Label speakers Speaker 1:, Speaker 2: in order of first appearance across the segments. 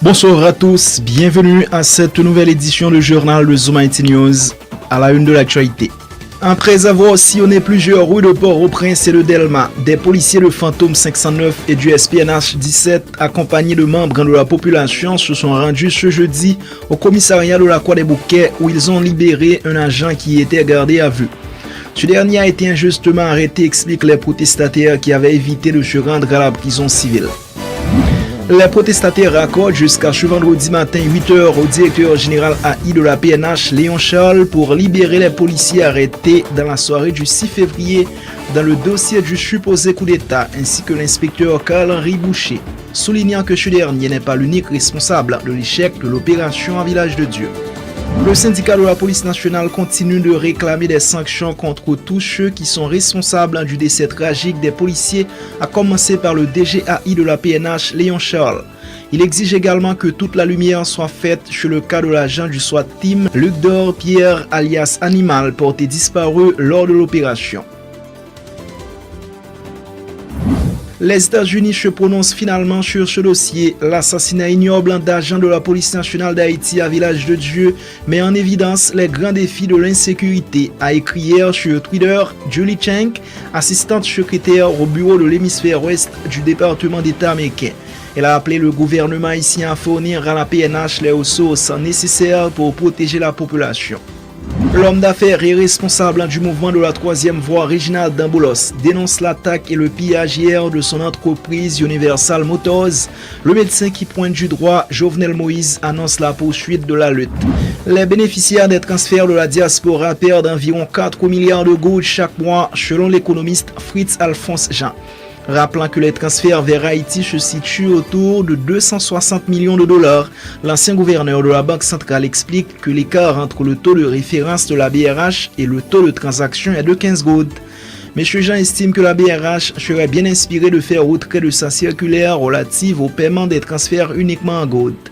Speaker 1: Bonsoir à tous, bienvenue à cette nouvelle édition du journal de Zoom IT News, à la une de l'actualité. Après avoir sillonné plusieurs rues de Port-au-Prince et de Delma, des policiers de Fantôme 509 et du SPNH 17, accompagnés de membres de la population, se sont rendus ce jeudi au commissariat de la Croix-des-Bouquets où ils ont libéré un agent qui était gardé à vue. Ce dernier a été injustement arrêté, expliquent les protestataires qui avaient évité de se rendre à la prison civile. Les protestataires raccordent jusqu'à ce vendredi matin 8h au directeur général AI de la PNH, Léon Charles, pour libérer les policiers arrêtés dans la soirée du 6 février dans le dossier du supposé coup d'État, ainsi que l'inspecteur Carl-Henri Boucher, soulignant que ce dernier n'est pas l'unique responsable de l'échec de l'opération à Village de Dieu. Le syndicat de la police nationale continue de réclamer des sanctions contre tous ceux qui sont responsables du décès tragique des policiers, à commencer par le DGAI de la PNH, Léon Charles. Il exige également que toute la lumière soit faite sur le cas de l'agent du SWAT Team, Luc Dor Pierre alias Animal, porté disparu lors de l'opération. Les États-Unis se prononcent finalement sur ce dossier. L'assassinat ignoble d'agents de la police nationale d'Haïti à Village de Dieu met en évidence les grands défis de l'insécurité, a écrit hier sur Twitter Julie Cheng, assistante secrétaire au bureau de l'hémisphère ouest du département d'État américain. Elle a appelé le gouvernement haïtien à fournir à la PNH les ressources nécessaires pour protéger la population. L'homme d'affaires et responsable du mouvement de la troisième voie, Reginald Damboulos, dénonce l'attaque et le pillage hier de son entreprise Universal Motors. Le médecin qui pointe du droit, Jovenel Moïse, annonce la poursuite de la lutte. Les bénéficiaires des transferts de la diaspora perdent environ 4 milliards de gouttes chaque mois, selon l'économiste Fritz Alphonse Jean. Rappelant que les transferts vers Haïti se situent autour de 260 millions de dollars, l'ancien gouverneur de la Banque centrale explique que l'écart entre le taux de référence de la BRH et le taux de transaction est de 15 gouttes. M. Jean estime que la BRH serait bien inspirée de faire retrait de sa circulaire relative au paiement des transferts uniquement en gouttes.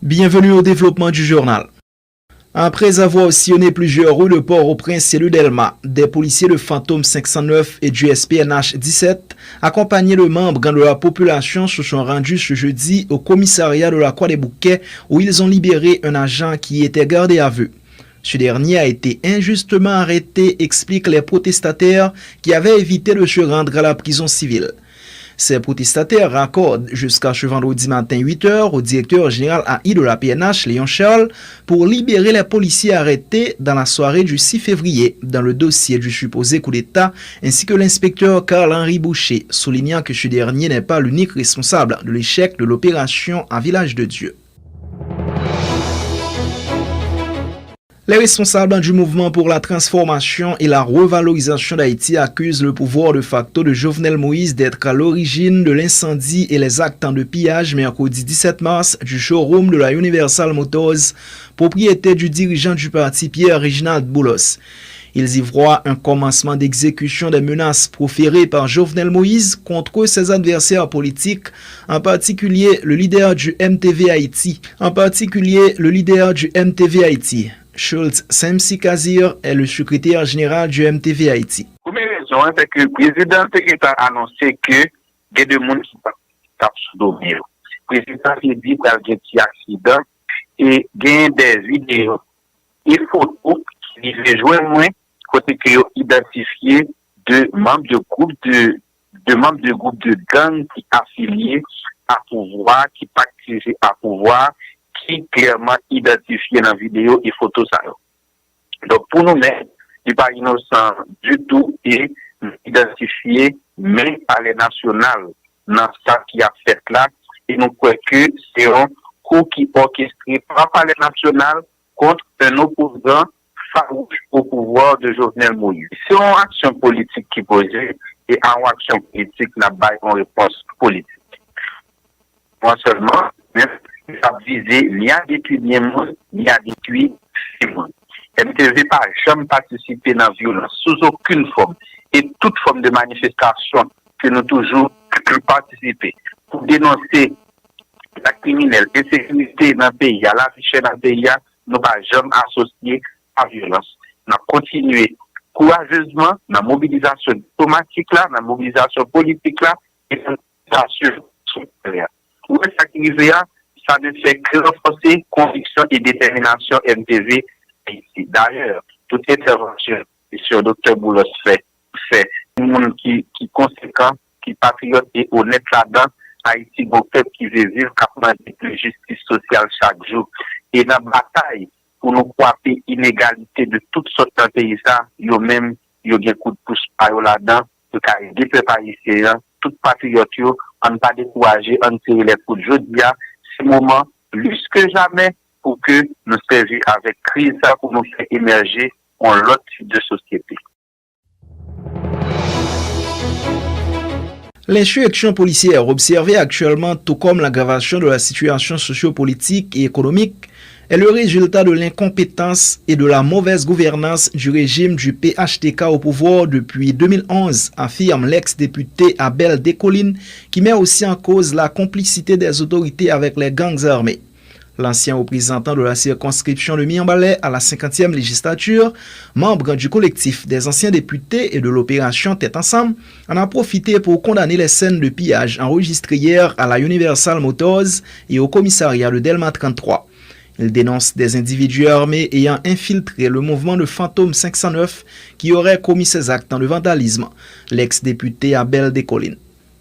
Speaker 1: Bienvenue au développement du journal. Après avoir sillonné plusieurs rues de Port-au-Prince et de Delma, des policiers de Fantôme 509 et du SPNH 17, accompagnés de membres de la population, se sont rendus ce jeudi au commissariat de la Croix-des-Bouquets où ils ont libéré un agent qui était gardé à vue. Ce dernier a été injustement arrêté, expliquent les protestataires qui avaient évité de se rendre à la prison civile. Ces protestataires raccordent jusqu'à ce vendredi matin 8h au directeur général AI de la PNH, Léon Charles, pour libérer les policiers arrêtés dans la soirée du 6 février dans le dossier du supposé coup d'État, ainsi que l'inspecteur Carl-Henri Boucher, soulignant que ce dernier n'est pas l'unique responsable de l'échec de l'opération à Village de Dieu. Les responsables du mouvement pour la transformation et la revalorisation d'Haïti accusent le pouvoir de facto de Jovenel Moïse d'être à l'origine de l'incendie et les actes de pillage mercredi 17 mars du showroom de la Universal Motors, propriété du dirigeant du parti Pierre Reginald Boulos. Ils y voient un commencement d'exécution des menaces proférées par Jovenel Moïse contre ses adversaires politiques, en particulier le leader du MTV Haïti. Schultz Semsi Kazir est le secrétaire général du MTV Haïti.
Speaker 2: Première raison, c'est que le président a annoncé que il y a des gens qui sont sous le président a dit qu'il y a un accident et il y a des vidéos et photos qui rejoignent côté qui ont identifié de membres de groupes de gangs qui affiliés à pouvoir, qui participent à pouvoir, qui clairement identifié dans la vidéo et photos ça. Donc pour nous mêmes, il n'est pas innocent du tout et identifié même à les nationales dans ça qui a fait là et nous croyons que c'est un coup qui est orchestré par les nationales contre un opposant farouche au pouvoir de Jovenel Moïse. C'est une action politique qui posée et en action politique n'a pas une réponse politique. Non seulement, mais ça visé ni à détruire ni à détruire les gens. MTV n'a jamais participé dans la violence sous aucune forme et toute forme de manifestation que nous toujours participer pour dénoncer la criminelle, l'insécurité dans le pays, la richesse dans le pays, nous ne pas jamais associer à la violence. Nous continuer courageusement dans la mobilisation diplomatique, dans la mobilisation politique et dans la mobilisation sociale. Pour sécuriser, ça ne fait que renforcer conviction et détermination MTV ici. D'ailleurs, toute intervention que le Dr Boulos fait un monde qui conséquent, qui patriote et honnête là-dedans. Haïti, bon peuple qui veut vivre capable de justice sociale chaque jour. Et dans la bataille, pour nous frapper inégalité de toutes sortes de pays, yo même, yo gen coup de pouce par là-dedans, de carré des peuples haïtiens, tout patriote, on ne pas décourager, on tirer les coups de jeu. C'est moment, plus que jamais, pour que nous servions avec crise, pour nous faire émerger en l'autre type de société.
Speaker 1: L'insurrection policière observée actuellement, tout comme l'aggravation de la situation sociopolitique et économique, est le résultat de l'incompétence et de la mauvaise gouvernance du régime du PHTK au pouvoir depuis 2011, affirme l'ex-député Abel Descollines, qui met aussi en cause la complicité des autorités avec les gangs armés. L'ancien représentant de la circonscription de Miambalais à la 50e législature, membre du collectif des anciens députés et de l'opération Tête Ensemble, en a profité pour condamner les scènes de pillage enregistrées hier à la Universal Motors et au commissariat de Delma 33. Il dénonce des individus armés ayant infiltré le mouvement de Fantôme 509 qui aurait commis ces actes de vandalisme. L'ex-député Abel Descollines.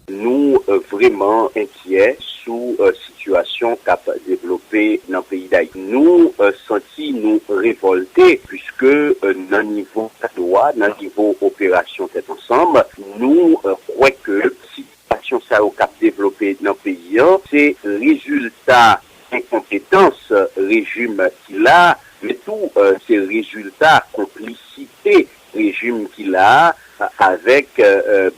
Speaker 3: Nous vraiment inquiets sous situation qu'a développée dans le pays d'Haïti. Nous senti nous révolter puisque dans le niveau droit, dans le niveau opération Tête Ensemble, nous croyons que situation ça a développé dans le pays, c'est résultat incompétence régime qu'il a, mais tout ces résultats complicité régime qu'il a avec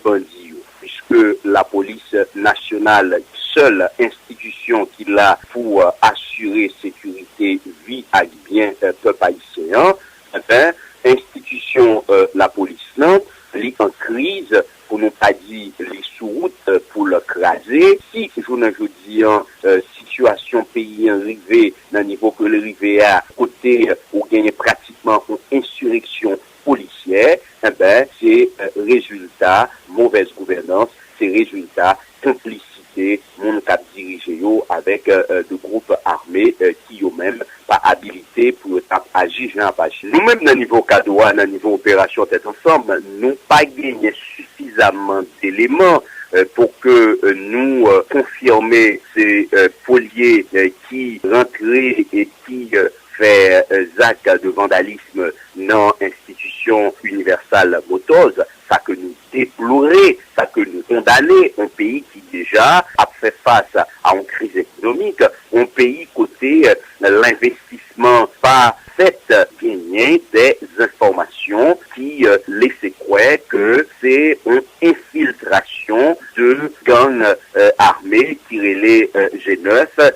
Speaker 3: bandits. Puisque la police nationale, seule institution qu'il a pour assurer sécurité, vie et bien peuple haïtien, institution la police là, est en crise, pour ne pas dire les sous-routes pour le craser. Si je ne dis situation pays arrivé dans le niveau que l'arrivée à côté où gagne pratiquement une insurrection policière, c'est résultat mauvaise gouvernance, c'est résultat complicité, mon cap dirigé avec de groupes armés qui eux-mêmes pas habilités pour agir dans la nous-mêmes dans le niveau cadois, dans le niveau opération Tête Ensemble, nous pas gagné suffisamment d'éléments pour que nous confirmer ces poliers qui rentraient et qui fait actes de vandalisme dans l'institution Universal Motors, ça que nous déplorer, ça que nous condamner, un pays qui déjà a fait face à une crise économique, un pays côté l'investissement pas fait gagner des informations qui laissent croire que c'est une infiltration de gangs armés qui relaient G9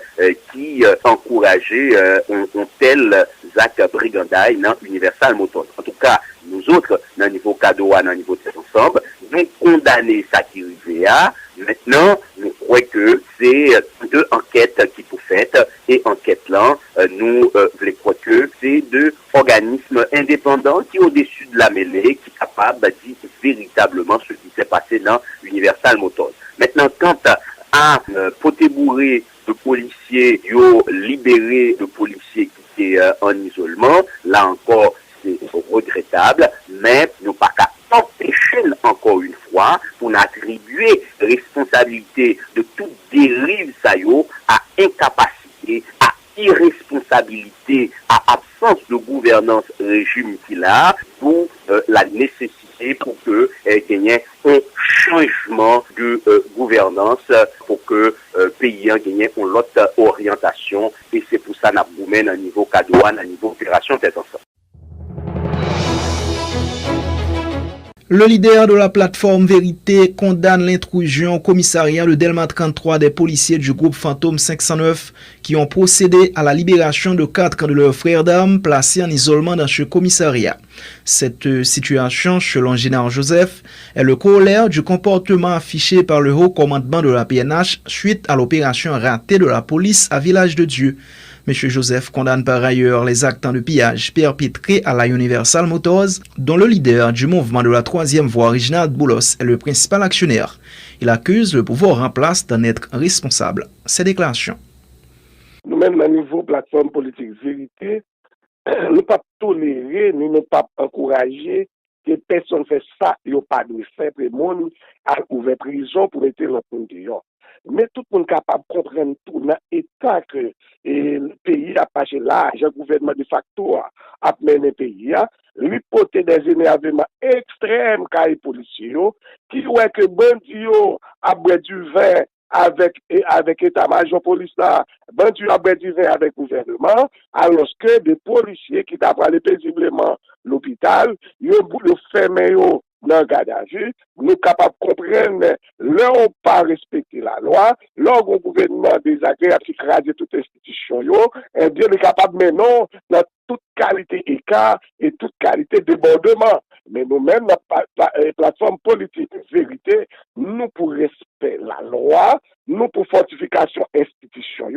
Speaker 3: qui encourageait un tel acte brigandaille dans Universal Motors. En tout cas, nous autres, dans le niveau Cadoa, dans le niveau de cet ensemble, nous condamnons ça qui arrive à. Maintenant, nous croyons que c'est deux enquêtes qui sont faites, et enquête là, nous voulons croire que c'est deux organismes indépendants qui, au-dessus de la mêlée, qui sont capables de dire véritablement ce qui s'est passé dans Universal Motors. Maintenant, quant à poté bourré de policiers, libéré de policiers qui étaient en isolement, là encore, c'est regrettable, mais nous pas qu'à empêcher encore une fois pour attribuer responsabilité de toute dérive à incapacité, à irresponsabilité, à absence de gouvernance régime qu'il a pour la nécessité pour que il y ait un changement de gouvernance pour que pays gagne une autre orientation, et c'est pour ça qu'on a mené à niveau Cadouane, à niveau opération Tête Ensemble.
Speaker 1: Le leader de la plateforme Vérité condamne l'intrusion au commissariat de Delma 33 des policiers du groupe Fantôme 509 qui ont procédé à la libération de 4 de leurs frères d'armes placés en isolement dans ce commissariat. Cette situation, selon Général Joseph, est le corollaire du comportement affiché par le haut commandement de la PNH suite à l'opération ratée de la police à Village de Dieu. M. Joseph condamne par ailleurs les actes de pillage perpétrés à la Universal Motors, dont le leader du mouvement de la troisième voie, Reginald Boulos, est le principal actionnaire. Il accuse le pouvoir en place d'en être responsable. Ces déclarations.
Speaker 4: Nous-mêmes, à niveau plateforme politique vérité, nous ne pas tolérer, nous ne pas encourager que personne fait ça, il n'y a pas de fait, le monde a ouvert prison pour mettre le monde dehors. Mais tout le monde est capable de comprendre tout dans l'état que le pays a passé là, le gouvernement de facto a mené le pays, l'hypothèse des énervements extrêmes car les policiers, qui voient que bandits a bu du vin avec état-major police là, bandits a bu du vin avec gouvernement, alors que des policiers qui t'ont parlé paisiblement l'hôpital, ils ont fermé dans le garde à vue, nous sommes capables de comprendre, là on pas respecter la loi, là on gouvernement désagréable qui crase toute institution, et bien nous capable maintenant dans toute qualité écart et toute qualité débordement. Mais nous-mêmes, la plateforme politique vérité, nous pour respect la loi, nous pour fortification institution,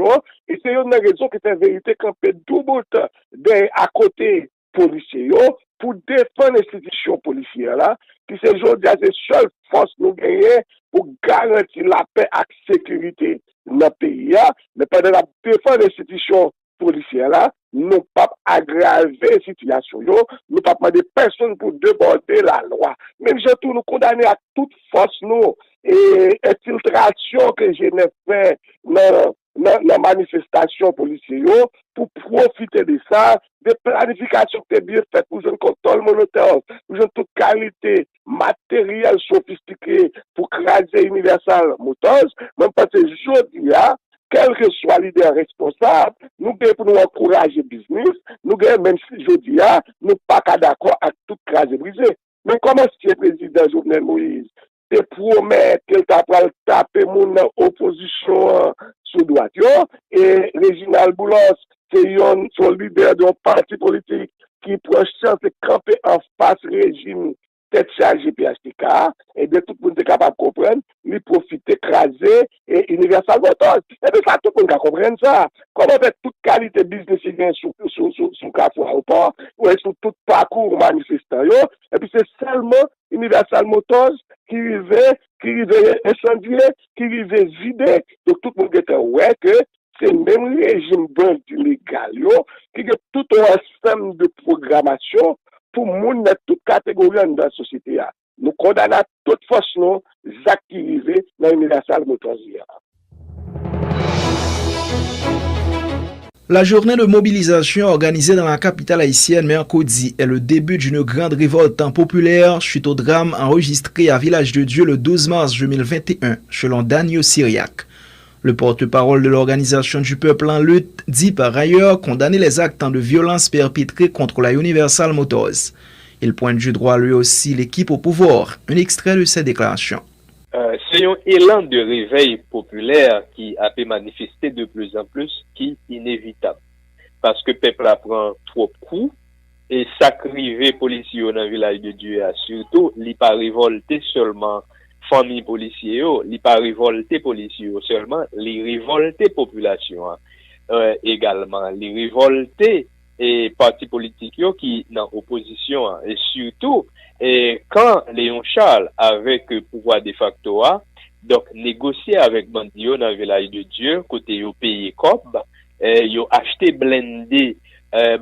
Speaker 4: et c'est une raison que c'est vérité qu'on peut double à côté policiers pour défendre l'institution policière là, qui c'est aujourd'hui c'est seule force nous gagner pour garantir la paix et la sécurité dans le pays là, mais pendant la défense l'institution policière là, nous pas aggraver la situation, nous pas demander personne pour déborder la loi. Même surtout nous condamner à toute force nous et infiltration que je n'ai fait dans la manifestation policière pour profiter de ça, des planifications qui sont bien faites pour un contrôle monétaire, pour une toute qualité matérielle sophistiquée pour craser Universal Motors, même parce que aujourd'hui, quel que soit le leader responsable, nous devons pour nous encourager le business, nous devons même si aujourd'hui, nous pas d'accord avec tout craser brisé. Mais comment est-ce que le président Jovenel Moïse te promet qu'il t'a taper mon opposition sous droite, et Reginald Boulos, c'est son leader d'un parti politique qui prend chance de camper en face régime tête chargée PHTK, et de tout le monde est capable de comprendre, lui profiter, écraser, et Universal Motors. Et bien ça, tout le monde comprendre ça. Comment faire toute qualité business sous Carrefour Aéroport, ou sur tout parcours manifestant, et puis c'est seulement Universal Motors qui arrivait incendier, qui arrivait vider, donc tout le monde était ouais que c'est le même régime bandit légal, qui a tout un ensemble de programmation pour moun dans toute catégorie dans la société. Nous condamnons toute force nous actes qui arrivent dans Universal Motors.
Speaker 1: La journée de mobilisation organisée dans la capitale haïtienne mercredi est le début d'une grande révolte populaire suite au drame enregistré à Village de Dieu le 12 mars 2021, selon Daniel Syriac. Le porte-parole de l'Organisation du peuple en lutte dit par ailleurs condamner les actes de violence perpétrés contre la Universal Motors. Il pointe du droit lui aussi l'équipe au pouvoir. Un extrait de ses déclarations.
Speaker 5: C'est un élan de réveil populaire qui a été manifesté de plus en plus, qui est inévitable. Parce que le peuple apprend trop de coups, et sacrifier policiers dans le village de Dieu, surtout, il n'est pas révolté seulement famille policiers, il n'est pas révolté policiers seulement, il révolté population également, il révolté et partis politiques qui dans opposition et surtout et quand Léon Charles avec pouvoir de facto donc négocier avec Bandio dans le village de Dieu côté yo payer cob yo acheté blindé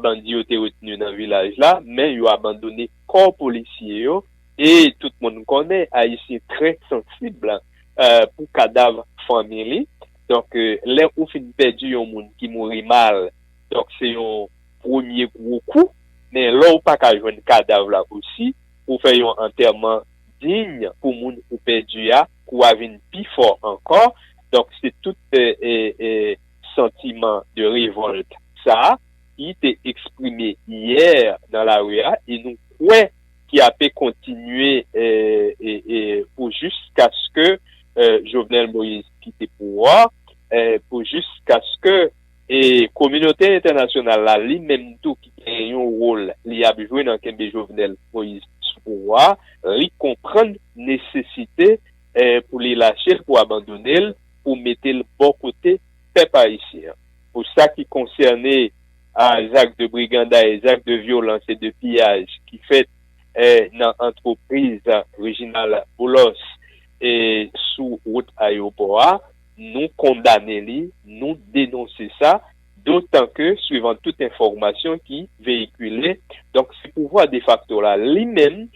Speaker 5: Bandio était retenu dans le village là mais yo abandonné corps policier et tout le monde connaît Haïtien très sensible pour cadavre famille donc là où fin perdu un monde qui mourit mal donc c'est un premier gros coup mais là ou pas qu'à joindre cadavre là aussi pour faire un enterrement digne pour moun ou perdu pour avoir une plus fort encore donc c'est tout sentiment de révolte ça qui était exprimé hier dans la rue et nous ouais qui a pu continuer pour jusqu'à ce que Jovenel Moïse quitte le pouvoir, pour jusqu'à ce que et communauté internationale là, lui-même tout qui a un rôle, il a joué dans Kembe Jovenel Moïse sous pouvoir, il comprend nécessité pour les lâcher, pour abandonner, pour mettre le bon côté peuple haïtien. Pour ça qui concernait les actes de brigandage, les actes de violence et de pillage qui fait dans l'entreprise originale Boulos et sous route aéroport, nous condamnons, nous dénoncer ça, d'autant que, suivant toute information qui véhiculait, donc c'est pouvoir de facto là, lui-même,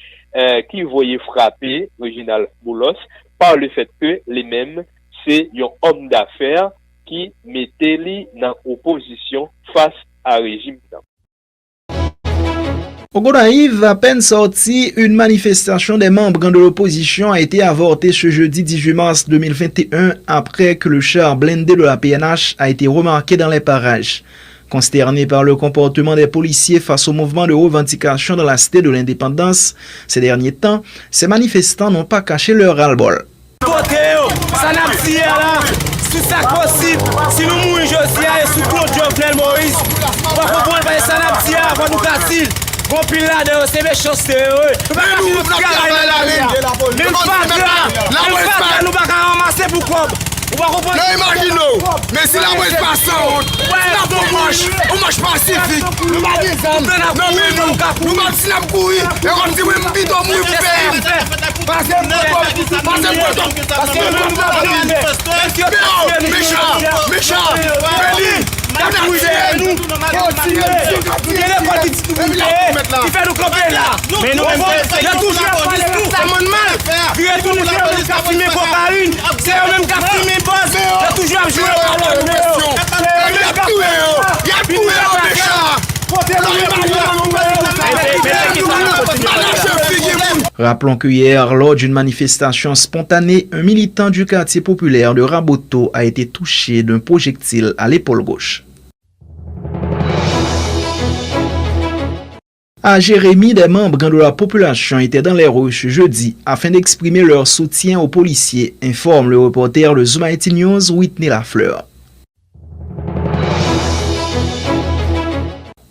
Speaker 5: qui voyait frapper Original Boulos, par le fait que lui-même, c'est un homme d'affaires qui mettait lui dans opposition face à régime.
Speaker 1: Au Gonaïve, à peine sortie, une manifestation des membres de l'opposition a été avortée ce jeudi 18 mars 2021 après que le char blindé de la PNH a été remarqué dans les parages. Consternés par le comportement des policiers face au mouvement de revendication dans la cité de l'indépendance ces derniers temps, ces manifestants n'ont pas caché leur ras-le-bol.
Speaker 6: Si ça possible, si nous mourons aujourd'hui et sous Claude Jovenel Moïse, on va comprendre que ça n'a pas nous casser. Bon pile là dedans, c'est méchanceté. Nous pas nous pas ramasser pour quoi. On va comprendre.
Speaker 7: Non, imaginez, mais si la police passe en honte, on marche pacifique. Nous marchons, nous marchons courir, et on dit, oui, bidon, mouille,
Speaker 1: Rappelons que hier, lors d'une manifestation spontanée, un militant du quartier populaire de Raboto a été touché d'un projectile à l'épaule gauche. À Jérémy, des membres de la population étaient dans les rues ce jeudi afin d'exprimer leur soutien aux policiers, informe le reporter de Zoom IT News, Whitney Lafleur.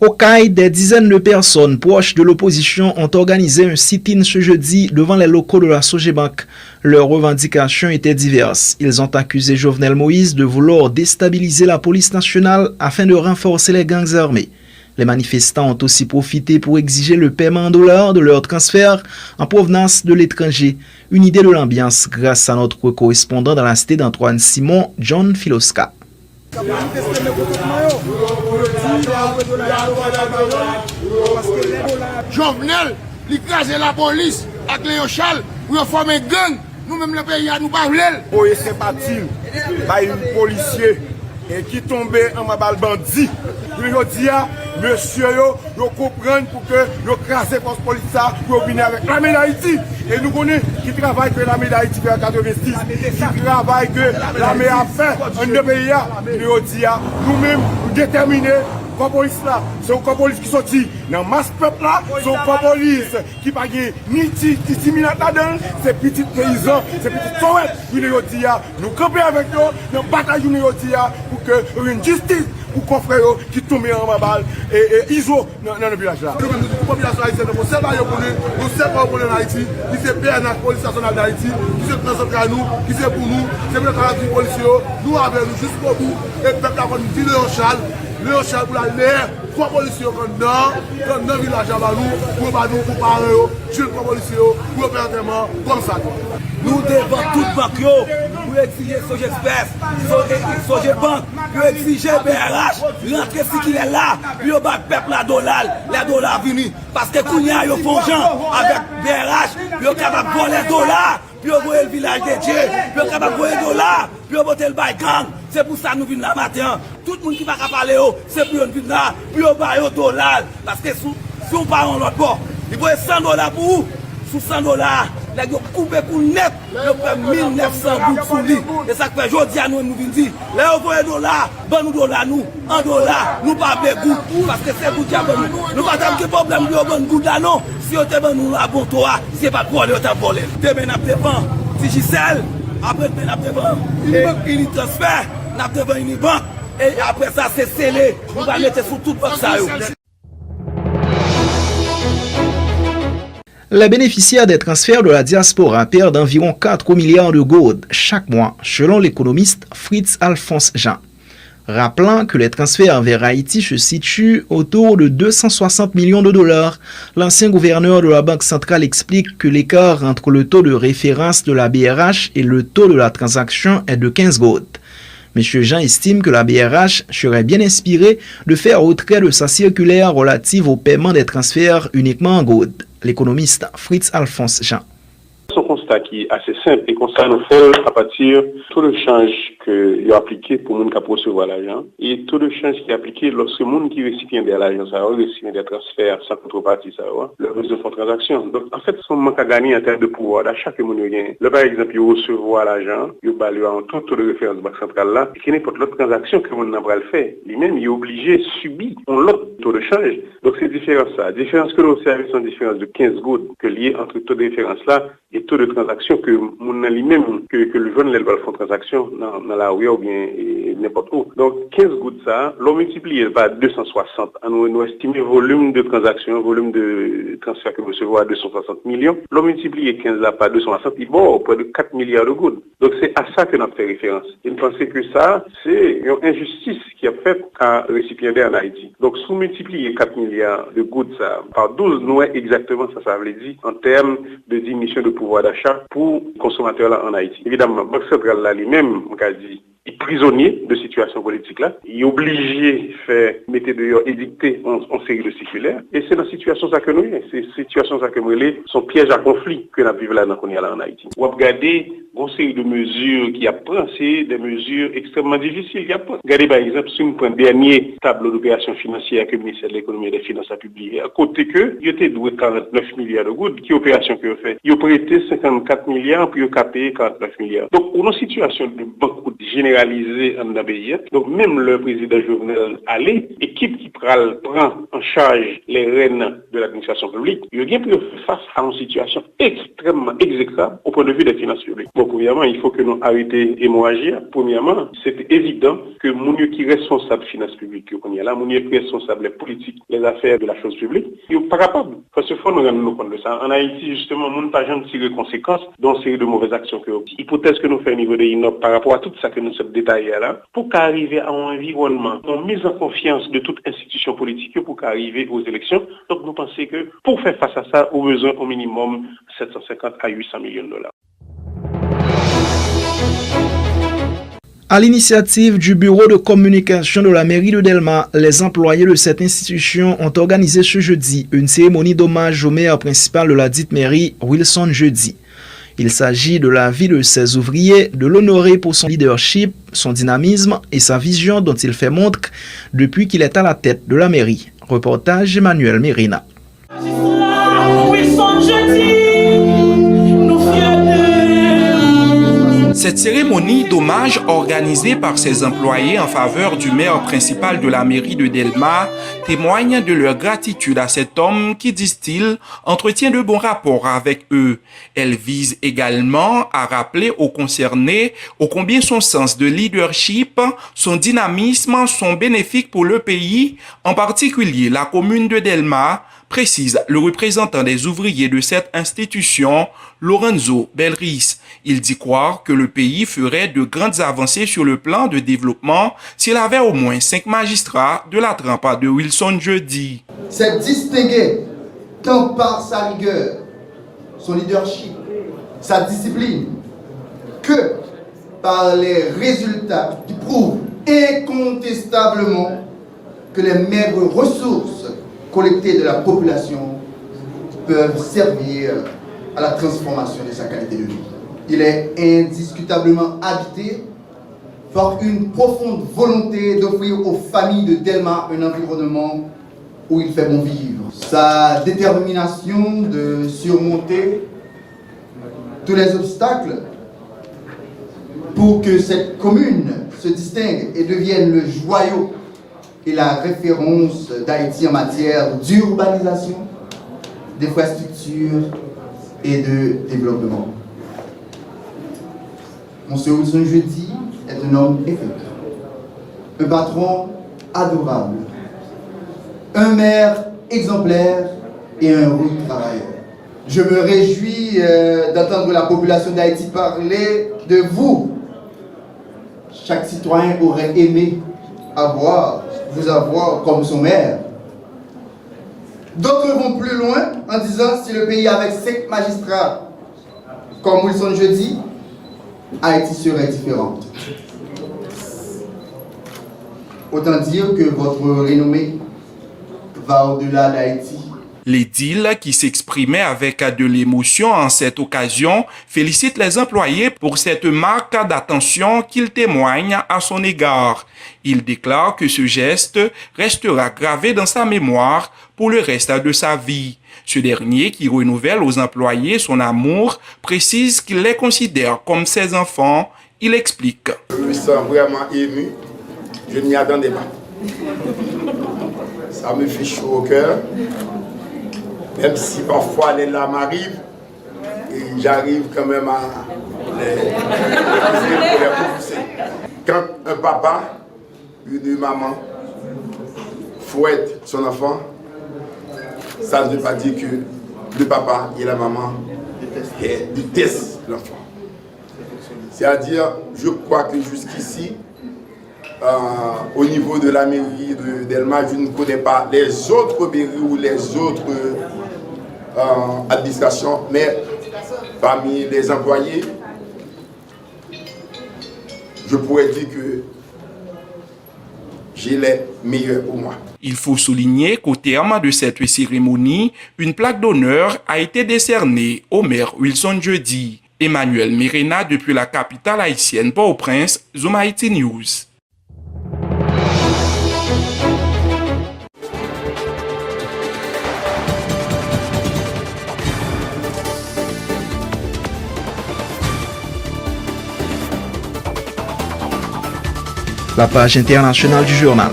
Speaker 1: Au CAI, des dizaines de personnes proches de l'opposition ont organisé un sit-in ce jeudi devant les locaux de la Sogebank. Leurs revendications étaient diverses. Ils ont accusé Jovenel Moïse de vouloir déstabiliser la police nationale afin de renforcer les gangs armés. Les manifestants ont aussi profité pour exiger le paiement en dollars de leur transfert en provenance de l'étranger. Une idée de l'ambiance grâce à notre correspondant dans la cité d'Antoine Simon, John Filoska.
Speaker 7: Jovenel, il crase la police avec Léon Charles pour former gang. Nous-mêmes, le pays, nous pas voulu.
Speaker 8: Oh, c'est parti, par un policier qui tombait en balle bandit. Je dis à monsieur, vous comprenez pour que vous crasez la police pour venir avec l'armée d'Haïti. Et nous connaissons qui travaille que l'armée d'Haïti fait en 86, qui travaille que l'armée a fait en deux pays. Je dis à nous-mêmes, nous déterminés. La police là, c'est un police qui sortit dans masse peuple là, c'est un police qui pas ni 10 minutes là-dedans, c'est petits paysans, c'est petits sowettes. Nous camper avec eux, nous bataille pour que une justice pour confrères qui tombent en balle et ISO dans le village là. La population haïtienne, nous sommes pas pour Haïti, qui c'est PNH, Police nationale d'Haïti, qui c'est présenté à nous, qui c'est pour nous, c'est pour les policiers, nous avec nous jusqu'au bout, et le peuple a dit Léon Charles. Léon Charles pour la l'air, trois policiers dans le village à Balou, pour parler, je trois policiers, pour opératement, comme ça.
Speaker 6: Nous devons tout banque pour exiger Sogespef, Sogebank, pour exiger BRH, rentrer ce qu'il est là, puis on bat le peuple à dollars, les dollars venus. Parce que Kounia, ils font gens avec BRH, puis on est capable de voler les dollars. Puis on voit le village de Dieu, puis on est capable de voler les dollars, puis on vote le bail gang. C'est pour ça que nous venons là matin. Tout le monde qui va parler, c'est pour nous venir là, puis on va les dollars. Parce que si on part en l'autre bord, il faut $100 pour vous. Sous $100, Nèg yo coupé pour net, yo prend 1900 gouttes sous lui. Et ça fait jodi à nous vinn dire, là on voit dollar, bon nous dollar nous, en dollar, nous pas de gouttes parce que c'est gouttes à bon nous. Nous pas de problème de bon gouttes là non. Si on te bon nous à bon toi, c'est pas pour aller au voler. Demain n'a dépend. Si Gisèle après n'a dépend. Il transfert, n'a dépend une banque et après ça c'est scellé. On va mettre sous toute banque ça yo.
Speaker 1: Les bénéficiaires des transferts de la diaspora perdent environ 4 milliards de gourdes chaque mois, selon l'économiste Fritz Alphonse Jean. Rappelant que les transferts vers Haïti se situent autour de 260 millions de dollars, l'ancien gouverneur de la Banque centrale explique que l'écart entre le taux de référence de la BRH et le taux de la transaction est de 15 gourdes. M. Jean estime que la BRH serait bien inspirée de faire retrait de sa circulaire relative au paiement des transferts uniquement en gourdes. L'économiste Fritz Alphonse Jean.
Speaker 9: C'est un constat qui est assez simple et constat nous fait à partir du taux de change qu'il a appliqué pour les gens qui recevoir l'argent et le taux de change qui est appliqué lorsque les gens qui récipient de l'argent, ça récipient des transferts sans contrepartie, ça le réseau de transaction. Donc en fait, c'est un manque à gagner en termes de pouvoir d'achat que les gens gagnent. Là, par exemple, ils recevoir l'argent, ils ont un taux de référence de la Banque centrale là, et qui n'importe l'autre transaction que les gens le faire. Lui-même, il est obligé de subir l'autre taux de change. Donc c'est différent ça. La différence que nous observons, c'est une différence de 15 gouttes que liée entre le taux de référence là et taux de transaction que mon lui-même que le jeune va faire transaction dans la rue ou bien n'importe où. Donc 15 gouttes ça, l'on multiplie par 260. Nous estimons le volume de transaction, volume de transfert que vous recevez à 260 millions. L'on multiplie 15 là par 260, il va auprès de 4 milliards de gouttes. Donc c'est à ça que nous fait référence. Et nous pensons que ça, c'est une injustice qui a fait à récipiendaire en Haïti. Donc si vous multipliez 4 milliards de gouttes ça par 12, nous exactement ça veut dire en termes de diminution de pouvoir d'achat pour les consommateurs là en Haïti. Évidemment, la Banque centrale là lui-même, on a dit, est prisonnier de situation politique là. Il est obligé de faire, mettre dehors, édicter en série de circulaires. Et c'est dans cette situation ça que nous sommes. Ces situations ça que nous sommes, sont pièges à conflit que nous vivons là dans en Haïti. On va regarder une série de mesures qui apprend, c'est des mesures extrêmement difficiles qui apprend. Regardez par exemple, si on prend le dernier tableau d'opération financière que le ministère de l'économie et des finances a publié, à côté que, il était doué 49 milliards de gouttes, qui opération que vous faites? Il a prêté 54 milliards, puis il a payé 49 milliards. Donc, on a une situation de banqueroute généralisée en pays. Donc, même le président Jovenel allait, équipe qui prend en charge les rênes de l'administration publique, il a bien pu faire face à une situation extrêmement exécrable au point de vue des finances publiques. Bon, premièrement, il faut que nous arrêtions d'hémorragie. Premièrement, c'est évident que mon qui est responsable des finances publiques, qu'on y a là, mon qui est responsable des politiques, les affaires de la chose publique, il n'est pas capable. Parce que faut nous rendre compte de ça. En Haïti, justement, nous n'avons pas jamais tiré conséquences dans une série de mauvaises actions que hypothèse que nous faisons au niveau des INOP par rapport à tout ça que nous sommes détaillés là, pour qu'arriver à un environnement, en mise en confiance de toute institution politique, pour qu'arriver aux élections. Donc, nous pensons que pour faire face à ça, au besoin au minimum 750 à 800 millions de dollars.
Speaker 1: À l'initiative du bureau de communication de la mairie de Delma, les employés de cette institution ont organisé ce jeudi une cérémonie d'hommage au maire principal de la dite mairie, Wilson Jeudi. Il s'agit de la vie de ses ouvriers, de l'honorer pour son leadership, son dynamisme et sa vision dont il fait montre depuis qu'il est à la tête de la mairie. Reportage Emmanuel Mérina.
Speaker 10: Cette cérémonie d'hommage organisée par ses employés en faveur du maire principal de la mairie de Delma témoigne de leur gratitude à cet homme qui, disent-ils, entretient de bons rapports avec eux. Elle vise également à rappeler aux concernés ô combien son sens de leadership, son dynamisme sont bénéfiques pour le pays, en particulier la commune de Delma, précise le représentant des ouvriers de cette institution, Lorenzo Belris. Il dit croire que le pays ferait de grandes avancées sur le plan de développement s'il avait au moins 5 magistrats de la trempe de Wilson Jeudi.
Speaker 11: C'est distingué tant par sa rigueur, son leadership, sa discipline, que par les résultats qui prouvent incontestablement que les maigres ressources collectées de la population peuvent servir à la transformation de sa qualité de vie. Il est indiscutablement habité par une profonde volonté d'offrir aux familles de Delma un environnement où il fait bon vivre. Sa détermination de surmonter tous les obstacles pour que cette commune se distingue et devienne le joyau et la référence d'Haïti en matière d'urbanisation, d'infrastructure et de développement. Monsieur Wilson Jeudi est un homme effectif, un patron adorable, un maire exemplaire et un rude travailleur. Je me réjouis d'entendre la population d'Haïti parler de vous. Chaque citoyen aurait aimé vous avoir comme son maire. D'autres vont plus loin en disant si le pays avait 5 magistrats comme Wilson Jeudi, Haïti serait différente. Autant dire que votre renommée va au-delà d'Haïti.
Speaker 10: L'édile, qui s'exprimait avec de l'émotion en cette occasion, félicite les employés pour cette marque d'attention qu'ils témoignent à son égard. Il déclare que ce geste restera gravé dans sa mémoire pour le reste de sa vie. Ce dernier, qui renouvelle aux employés son amour, précise qu'il les considère comme ses enfants. Il explique.
Speaker 8: Je me sens vraiment ému. Je n'y attendais pas. Ça me fait chaud au cœur. Même si parfois les larmes arrivent, et j'arrive quand même à les pousser. Quand un papa, une maman fouette son enfant, ça ne veut pas dire que le papa et la maman détestent l'enfant. C'est-à-dire, je crois que jusqu'ici, au niveau de la mairie de Delma, je ne connais pas les autres mairies ou les autres administrations, mais parmi les employés, je pourrais dire que j'ai les meilleurs pour moi.
Speaker 10: Il faut souligner qu'au terme de cette cérémonie, une plaque d'honneur a été décernée au maire Wilson Jeudi. Emmanuel Mirena depuis la capitale haïtienne Port-au-Prince, Zoom Haïti News.
Speaker 1: La page internationale du journal.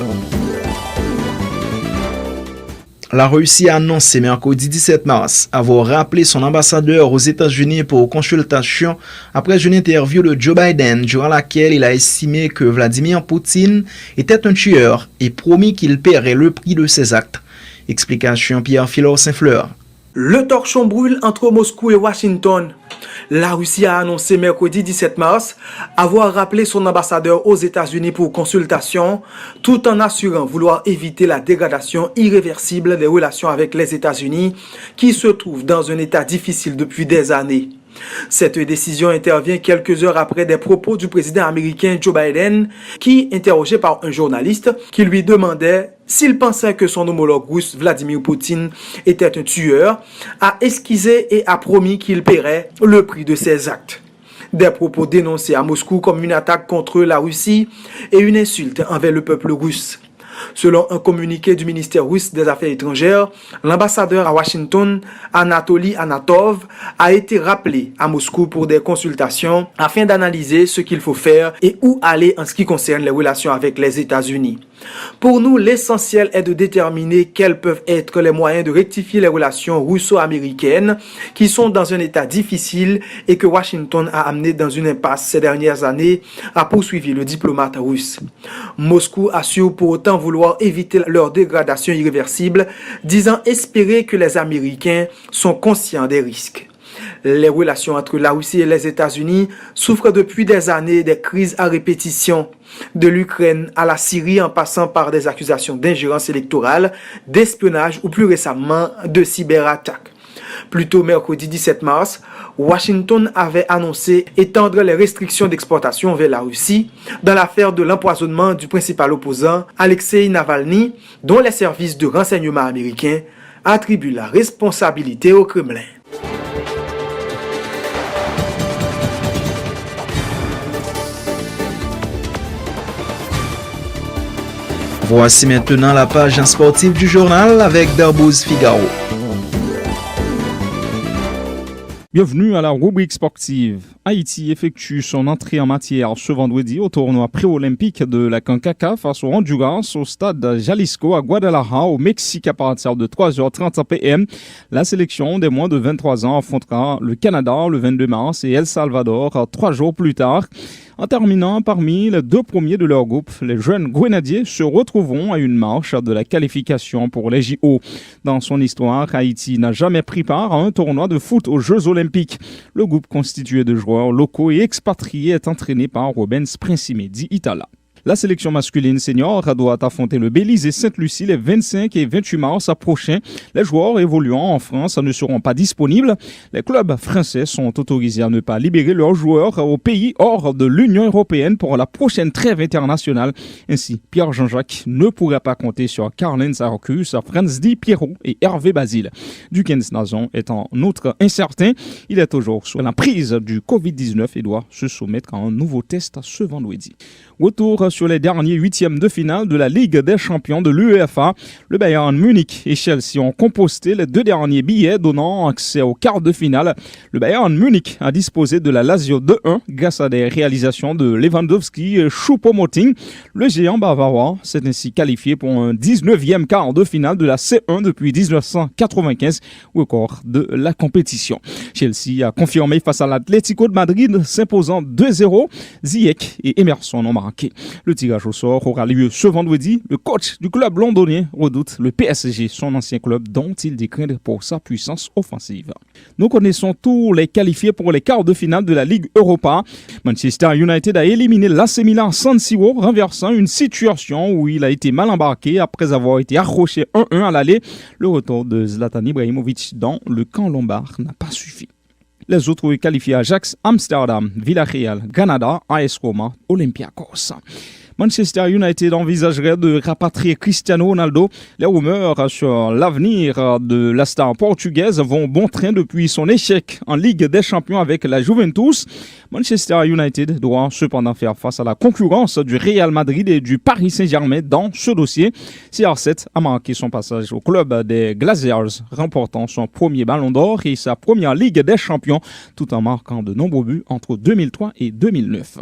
Speaker 1: La Russie a annoncé mercredi 17 mars avoir rappelé son ambassadeur aux États-Unis pour consultation après une interview de Joe Biden durant laquelle il a estimé que Vladimir Poutine était un tueur et promis qu'il paierait le prix de ses actes. Explication Pierre-Philor Saint-Fleur.
Speaker 12: Le torchon brûle entre Moscou et Washington. La Russie a annoncé mercredi 17 mars avoir rappelé son ambassadeur aux États-Unis pour consultation, tout en assurant vouloir éviter la dégradation irréversible des relations avec les États-Unis, qui se trouvent dans un état difficile depuis des années. Cette décision intervient quelques heures après des propos du président américain Joe Biden, qui, interrogé par un journaliste, qui lui demandait s'il pensait que son homologue russe Vladimir Poutine était un tueur, a esquissé et a promis qu'il paierait le prix de ses actes. Des propos dénoncés à Moscou comme une attaque contre la Russie et une insulte envers le peuple russe. Selon un communiqué du ministère russe des Affaires étrangères, l'ambassadeur à Washington, Anatoly Anatov, a été rappelé à Moscou pour des consultations afin d'analyser ce qu'il faut faire et où aller en ce qui concerne les relations avec les États-Unis. Pour nous, l'essentiel est de déterminer quels peuvent être les moyens de rectifier les relations russo-américaines qui sont dans un état difficile et que Washington a amené dans une impasse ces dernières années, a poursuivi le diplomate russe. Moscou assure pour autant vouloir éviter leur dégradation irréversible, disant espérer que les Américains sont conscients des risques. Les relations entre la Russie et les États-Unis souffrent depuis des années des crises à répétition, de l'Ukraine à la Syrie en passant par des accusations d'ingérence électorale, d'espionnage ou plus récemment de cyberattaques. Plus tôt mercredi 17 mars, Washington avait annoncé étendre les restrictions d'exportation vers la Russie dans l'affaire de l'empoisonnement du principal opposant Alexei Navalny, dont les services de renseignement américains attribuent la responsabilité au Kremlin.
Speaker 1: Voici maintenant la page sportive du journal avec Darbouz Figaro.
Speaker 13: Bienvenue à la rubrique sportive. Haïti effectue son entrée en matière ce vendredi au tournoi pré-olympique de la CONCACAF face au Honduras au stade Jalisco à Guadalajara au Mexique à partir de 3h30 p.m. La sélection des moins de 23 ans affrontera le Canada le 22 mars et El Salvador 3 jours plus tard. En terminant parmi les 2 premiers de leur groupe, les jeunes grenadiers se retrouveront à une marche de la qualification pour les JO. Dans son histoire, Haïti n'a jamais pris part à un tournoi de foot aux Jeux Olympiques. Le groupe constitué de joueurs locaux et expatriés est entraîné par Rubens Princimedi Itala. La sélection masculine senior doit affronter le Belize et Sainte-Lucie les 25 et 28 mars prochains. Les joueurs évoluant en France ne seront pas disponibles. Les clubs français sont autorisés à ne pas libérer leurs joueurs au pays hors de l'Union européenne pour la prochaine trêve internationale. Ainsi, Pierre Jean-Jacques ne pourra pas compter sur Karl-Heinz Arcus, Franz Di Piero et Hervé Basile. Duquesne Nazon est en outre incertain. Il est toujours sous la prise du Covid-19 et doit se soumettre à un nouveau test ce vendredi. Retour sur les derniers huitièmes de finale de la Ligue des champions de l'UEFA. Le Bayern Munich et Chelsea ont composté les 2 derniers billets donnant accès au quart de finale. Le Bayern Munich a disposé de la Lazio 2-1 grâce à des réalisations de Lewandowski et Choupo-Moting. Le géant bavarois s'est ainsi qualifié pour un 19e quart de finale de la C1 depuis 1995, record de la compétition. Chelsea a confirmé face à l'Atlético de Madrid, s'imposant 2-0. Ziyech et Emerson ont marqué. Le tirage au sort aura lieu ce vendredi. Le coach du club londonien redoute le PSG, son ancien club dont il décrit pour sa puissance offensive. Nous connaissons tous les qualifiés pour les quarts de finale de la Ligue Europa. Manchester United a éliminé l'AC Milan San Siro, renversant une situation où il a été mal embarqué après avoir été accroché 1-1 à l'aller. Le retour de Zlatan Ibrahimovic dans le camp lombard n'a pas suffi. Les autres qualifiés Ajax, Amsterdam, Villarreal, Granada, AS Roma, Olympiakos. Manchester United envisagerait de rapatrier Cristiano Ronaldo. Les rumeurs sur l'avenir de la star portugaise vont bon train depuis son échec en Ligue des Champions avec la Juventus. Manchester United doit cependant faire face à la concurrence du Real Madrid et du Paris Saint-Germain dans ce dossier. CR7 a marqué son passage au club des Glazers, remportant son premier ballon d'or et sa première Ligue des Champions, tout en marquant de nombreux buts entre 2003 et 2009.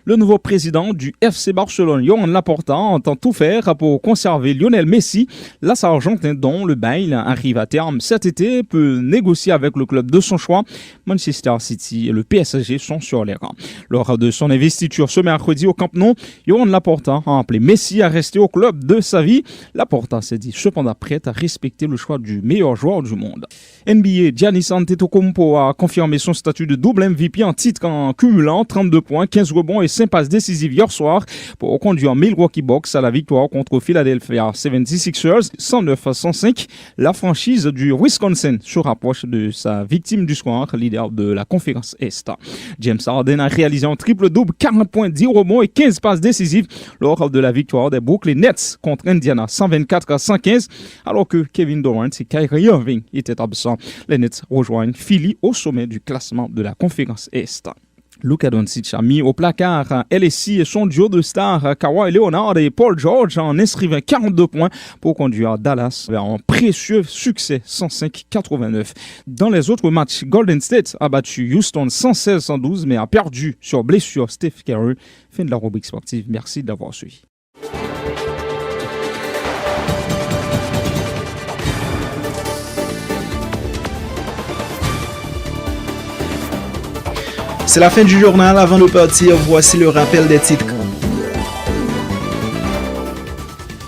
Speaker 13: Le nouveau président du FC Barcelone, Joan Laporta, entend tout faire pour conserver Lionel Messi. L'as argentin dont le bail arrive à terme cet été peut négocier avec le club de son choix. Manchester City et le PSG sont sur les rangs. Lors de son investiture ce mercredi au Camp Nou, Joan Laporta a appelé Messi à rester au club de sa vie. Laporta s'est dit cependant prête à respecter le choix du meilleur joueur du monde. NBA, Giannis Antetokounmpo a confirmé son statut de double MVP en titre en cumulant 32 points, 15 rebonds et 5 passes décisives hier soir pour conduire Milwaukee Bucks à la victoire contre Philadelphia 76ers 109-105. La franchise du Wisconsin se rapproche de sa victime du soir, leader de la conférence Est. James Harden a réalisé un triple-double, 40 points, 10 rebonds et 15 passes décisives lors de la victoire des Brooklyn Nets contre Indiana 124-115, alors que Kevin Durant et Kyrie Irving étaient absents. Les Nets rejoignent Philly au sommet du classement de la conférence Est. Luka Doncic a mis au placard LSI et son duo de stars Kawhi Leonard et Paul George en inscrivant 42 points pour conduire Dallas vers un précieux succès 105-89. Dans les autres matchs, Golden State a battu Houston 116-112 mais a perdu sur blessure Steph Curry. Fin de la rubrique sportive. Merci d'avoir suivi.
Speaker 1: C'est la fin du journal. Avant de partir, voici le rappel des titres.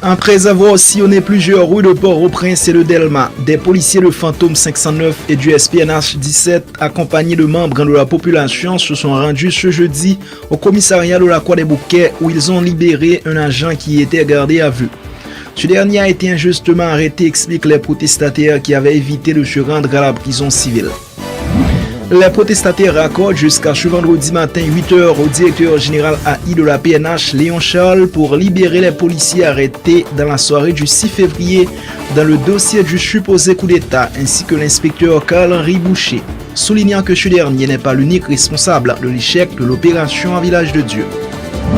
Speaker 1: Après avoir sillonné plusieurs rues de Port-au-Prince et de Delma, des policiers de Fantôme 509 et du SPNH 17, accompagnés de membres de la population, se sont rendus ce jeudi au commissariat de la Croix-des-Bouquets où ils ont libéré un agent qui était gardé à vue. Ce dernier a été injustement arrêté, expliquent les protestataires qui avaient évité de se rendre à la prison civile. Les protestataires raccordent jusqu'à ce vendredi matin 8h au directeur général AI de la PNH, Léon Charles, pour libérer les policiers arrêtés dans la soirée du 6 février dans le dossier du supposé coup d'État, ainsi que l'inspecteur Carl-Henri Boucher, soulignant que ce dernier n'est pas l'unique responsable de l'échec de l'opération à Village de Dieu.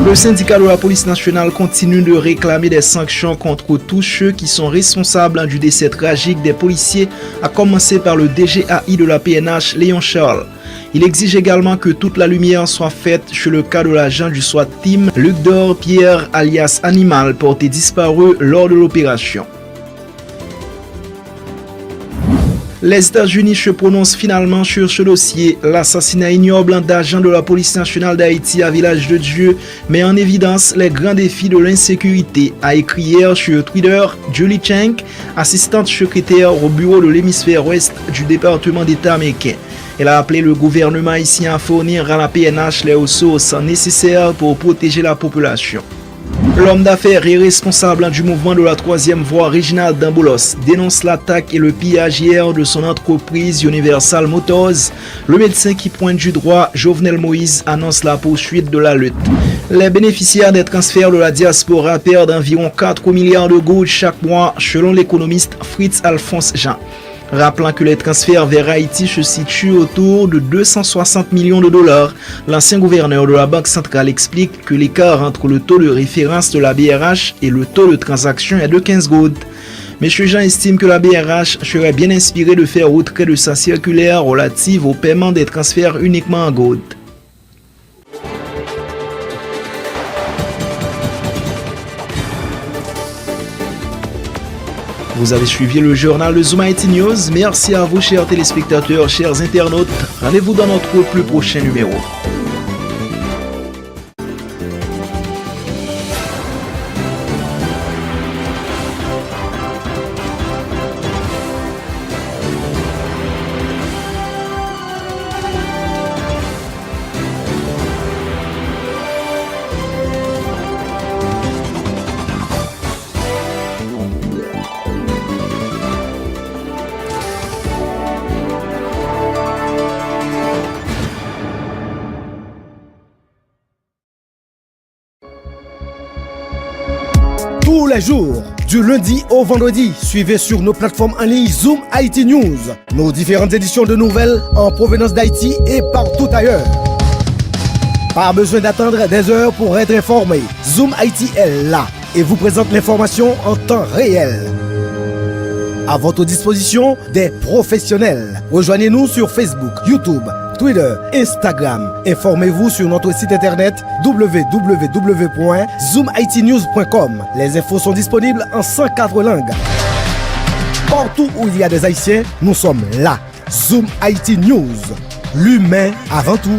Speaker 1: Le syndicat de la police nationale continue de réclamer des sanctions contre tous ceux qui sont responsables du décès tragique des policiers, à commencer par le DGAI de la PNH, Léon Charles. Il exige également que toute la lumière soit faite sur le cas de l'agent du SWAT Team, Luc Dor Pierre alias Animal, porté disparu lors de l'opération. Les États-Unis se prononcent finalement sur ce dossier. L'assassinat ignoble d'agents de la police nationale d'Haïti à Village de Dieu met en évidence les grands défis de l'insécurité, a écrit hier sur Twitter Julie Cheng, assistante secrétaire au bureau de l'hémisphère ouest du département d'État américain. Elle a appelé le gouvernement haïtien à fournir à la PNH les ressources nécessaires pour protéger la population. L'homme d'affaires et responsable du mouvement de la troisième voie, Reginald Damboulos, dénonce l'attaque et le pillage hier de son entreprise Universal Motors. Le médecin qui pointe du droit, Jovenel Moïse, annonce la poursuite de la lutte. Les bénéficiaires des transferts de la diaspora perdent environ 4 milliards de gouttes chaque mois, selon l'économiste Fritz Alphonse Jean. Rappelant que les transferts vers Haïti se situent autour de 260 millions de dollars, l'ancien gouverneur de la Banque centrale explique que l'écart entre le taux de référence de la BRH et le taux de transaction est de 15 gouttes. M. Jean estime que la BRH serait bien inspirée de faire retrait de sa circulaire relative au paiement des transferts uniquement en gouttes. Vous avez suivi le journal de Zoom IT News. Merci à vous, chers téléspectateurs, chers internautes. Rendez-vous dans notre plus prochain numéro.
Speaker 14: Tous les jours, du lundi au vendredi, suivez sur nos plateformes en ligne Zoom IT News, nos différentes éditions de nouvelles en provenance d'Haïti et partout ailleurs. Pas besoin d'attendre des heures pour être informé. Zoom IT est là et vous présente l'information en temps réel. À votre disposition, des professionnels. Rejoignez-nous sur Facebook, YouTube, Twitter, Instagram. Informez-vous sur notre site internet www.zoomitnews.com. Les infos sont disponibles en 104 langues. Partout où il y a des Haïtiens, nous sommes là. Zoom IT News. L'humain avant tout.